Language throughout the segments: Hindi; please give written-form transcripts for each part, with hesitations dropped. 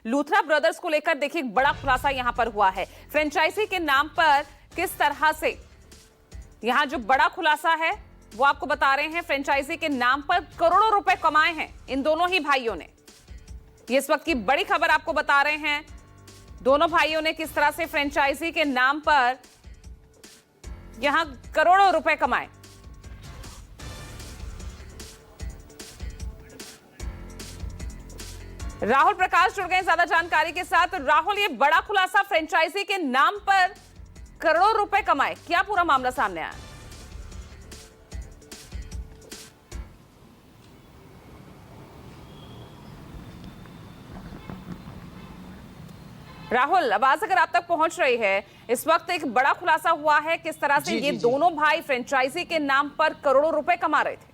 लूथरा ब्रदर्स को लेकर देखिए बड़ा खुलासा यहां पर हुआ है। फ्रेंचाइजी के नाम पर किस तरह से यहां जो बड़ा खुलासा है वो आपको बता रहे हैं। फ्रेंचाइजी के नाम पर करोड़ों रुपए कमाए हैं इन दोनों ही भाइयों ने। ये इस वक्त की बड़ी खबर आपको बता रहे हैं। दोनों भाइयों ने किस तरह से फ्रेंचाइजी के नाम पर यहां करोड़ों रुपए कमाए। राहुल प्रकाश जुड़ गए ज्यादा जानकारी के साथ। राहुल, ये बड़ा खुलासा, फ्रेंचाइजी के नाम पर करोड़ों रुपए कमाए, क्या पूरा मामला सामने आया? राहुल, आवाज अगर आप तक पहुंच रही है, इस वक्त एक बड़ा खुलासा हुआ है किस तरह से ये दोनों भाई फ्रेंचाइजी के नाम पर करोड़ों रुपए कमा रहे थे।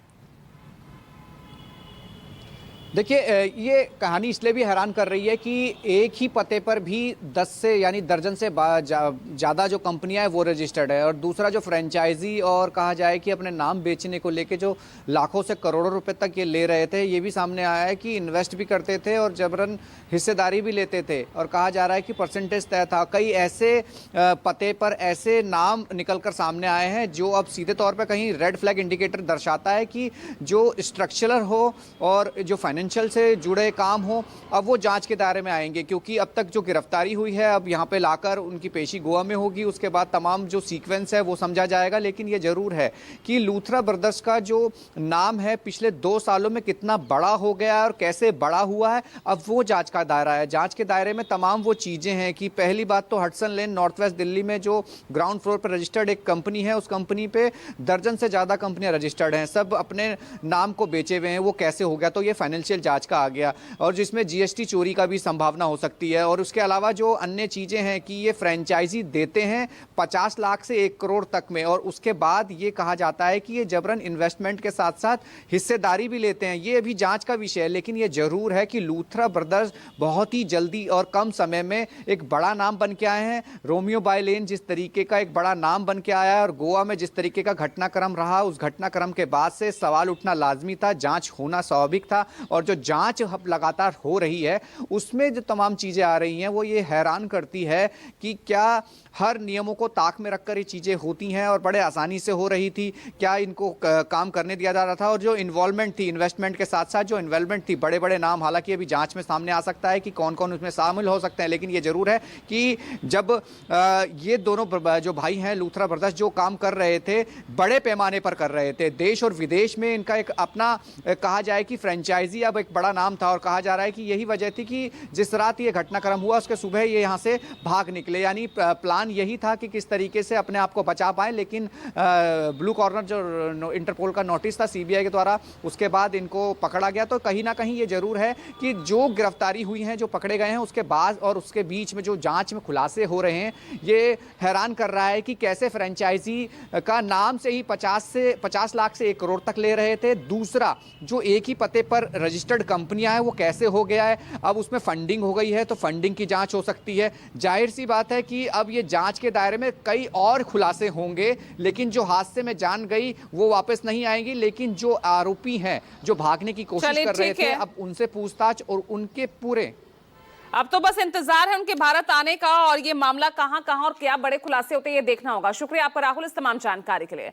देखिए, ये कहानी इसलिए भी हैरान कर रही है कि एक ही पते पर भी 10 से यानी दर्जन से ज़्यादा जो कंपनियां हैं वो रजिस्टर्ड है, और दूसरा जो फ्रेंचाइजी और कहा जाए कि अपने नाम बेचने को लेके जो लाखों से करोड़ों रुपए तक ये ले रहे थे, ये भी सामने आया है कि इन्वेस्ट भी करते थे और जबरन हिस्सेदारी भी लेते थे, और कहा जा रहा है कि परसेंटेज तय था। कई ऐसे पते पर ऐसे नाम निकल कर सामने आए हैं जो अब सीधे तौर पर कहीं रेड फ्लैग इंडिकेटर दर्शाता है कि जो स्ट्रक्चरल हो और जो फाइनेंशियल से जुड़े काम हो, अब वो जांच के दायरे में आएंगे, क्योंकि अब तक जो गिरफ्तारी हुई है अब यहाँ पे लाकर उनकी पेशी गोवा में होगी, उसके बाद तमाम जो सीक्वेंस है वो समझा जाएगा। लेकिन ये जरूर है कि लूथरा ब्रदर्स का जो नाम है पिछले 2 सालों में कितना बड़ा हो गया है और कैसे बड़ा हुआ है, अब वो जांच का दायरा है। जांच के दायरे में तमाम वो चीजें हैं कि पहली बात तो हडसन लेन नॉर्थ वेस्ट दिल्ली में जो ग्राउंड फ्लोर पर रजिस्टर्ड एक कंपनी है, उस कंपनी पे दर्जन से ज्यादा कंपनियां रजिस्टर्ड हैं, सब अपने नाम को बेचे हुए हैं। वो कैसे हो गया, तो ये फाइनेंशियल जांच का आ गया, और जिसमें जीएसटी चोरी का भी संभावना हो सकती है। और उसके अलावा जो अन्य चीजें हैं कि ये फ्रेंचाइजी देते हैं 50 लाख से 1 करोड़ तक में, और उसके बाद ये कहा जाता है कि ये जबरन इन्वेस्टमेंट के साथ साथ हिस्सेदारी भी लेते हैं। ये अभी जांच का विषय है, लेकिन ये जरूर है कि लूथरा ब्रदर्स बहुत ही जल्दी और कम समय में एक बड़ा नाम बन के आए हैं। रोमियो बाय लेन जिस तरीके का एक बड़ा नाम बन के आया है, और गोवा में जिस तरीके का घटनाक्रम रहा, उस घटनाक्रम के बाद से सवाल उठना लाजमी था, जांच होना स्वाभाविक था। और जो जांच अब लगातार हो रही है उसमें जो तमाम चीजें आ रही हैं वो ये हैरान करती है कि क्या हर नियमों को ताक में रखकर ये चीजें होती हैं और बड़े आसानी से हो रही थी, क्या इनको काम करने दिया जा रहा था। और जो इन्वॉल्वमेंट थी, इन्वेस्टमेंट के साथ साथ जो इन्वॉल्वमेंट थी, बड़े बड़े नाम, हालांकि अभी जांच में सामने आ सकता है कि कौन कौन उसमें शामिल हो सकते हैं, लेकिन ये जरूर है कि जब ये दोनों जो भाई हैं लूथरा ब्रदर्स जो काम कर रहे थे बड़े पैमाने पर कर रहे थे, देश और विदेश में इनका एक अपना कहा जाए कि फ्रेंचाइजी अब एक बड़ा नाम था, और कहा जा रहा है कि यही वजह थी कि जिस रात ये घटनाक्रम हुआ उसके सुबह ये यहाँ से भाग निकले। यानी प्लान यही था कि किस तरीके से अपने आप को बचा पाए, लेकिन ब्लू कॉर्नर जो इंटरपोल का नोटिस था सीबीआई के द्वारा, उसके बाद इनको पकड़ा गया। तो कहीं ना कहीं ये जरूर है कि जो गिरफ्तारी हुई है, जो पकड़े गए हैं, उसके बाद और उसके बीच में जो जांच में खुलासे हो रहे हैं, ये हैरान कर रहा है कि कैसे फ्रेंचाइजी का नाम से ही 50 लाख से 1 करोड़ तक ले रहे थे। दूसरा, जो एक ही पते पर रजिस्टर्ड कंपनियां हैं वो कैसे हो गया है, अब उसमें फंडिंग हो गई है तो फंडिंग की जांच हो सकती है। जाहिर सी बात है कि अब ये जांच के दायरे में कई और खुलासे होंगे, लेकिन जो हादसे में जान गई वो वापस नहीं आएंगी। लेकिन जो आरोपी हैं जो भागने की कोशिश कर रहे थे, अब उनसे पूछताछ और उनके पूरे अब तो बस इंतजार है उनके भारत आने का, और ये मामला कहां कहां और क्या बड़े खुलासे होते हैं ये देखना होगा। शुक्रिया आपका राहुल इस तमाम जानकारी के लिए।